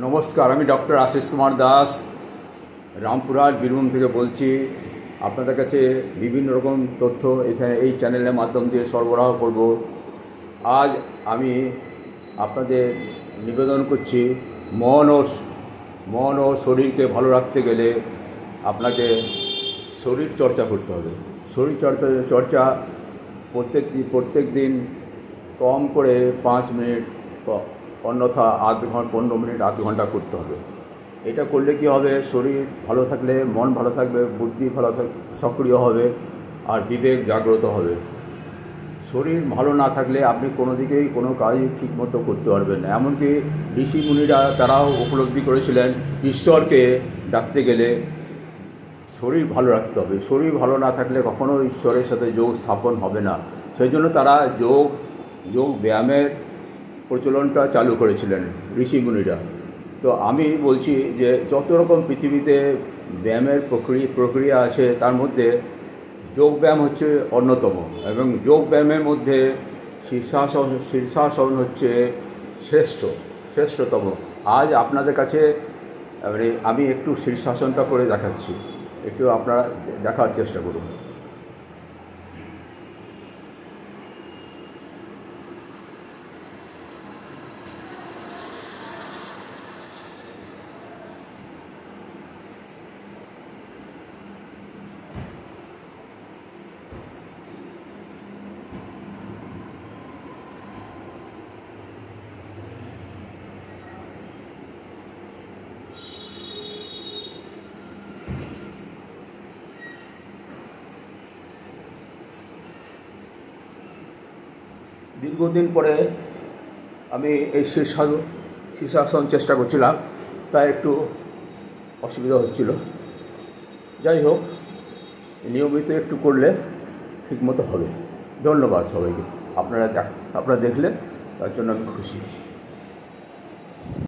নমস্কার, আমি ডক্টর আশিস কুমার দাস রামপুরহাট বীরভূম থেকে বলছি। আপনাদের কাছে বিভিন্ন রকম তথ্য এখানে এই চ্যানেলের মাধ্যম দিয়ে সরবরাহ করব। আজ আমি আপনাদের নিবেদন করছি, মন ও শরীরকে ভালো রাখতে গেলে আপনাকে শরীর চর্চা করতে হবে। শরীর চর্চা প্রত্যেক দিন কম করে 5 মিনিট, অন্যথা আধ ঘন্টা করতে হবে। এটা করলে কি হবে, শরীর ভালো থাকলে মন ভালো থাকবে, বুদ্ধি সক্রিয় হবে আর বিবেক জাগ্রত হবে। শরীর ভালো না থাকলে আপনি কোনো দিকেই কোনো কাজই ঠিকমতো করতে পারবেন না। এমনকি ঋষি মুনিরা তারাও উপলব্ধি করেছিলেন, ঈশ্বরকে ডাকতে গেলে শরীর ভালো রাখতে হবে। শরীর ভালো না থাকলে কখনো ঈশ্বরের সাথে যোগ স্থাপন হবে না। সেই জন্য তারা যোগ ব্যায়ামের প্রচলনটা চালু করেছিলেন ঋষি মুনিরা। তো আমি বলছি যে যত রকম পৃথিবীতে ব্যায়ামের প্রক্রিয়া আছে তার মধ্যে যোগব্যায়াম হচ্ছে অন্যতম, এবং যোগব্যায়ামের মধ্যে শীর্ষাসন হচ্ছে শ্রেষ্ঠতম। আজ আপনাদের কাছে আমি একটু শীর্ষাসনটা করে দেখাচ্ছি, একটু আপনারা দেখার চেষ্টা করুন। দীর্ঘদিন পরে আমি এই শীর্ষাসন চেষ্টা করছিলাম, তাই একটু অসুবিধা হচ্ছিল। যাই হোক, নিয়মিত একটু করলে ঠিকমতো হবে। ধন্যবাদ সবাইকে। আপনারা দেখলে তার জন্য আমি খুশি।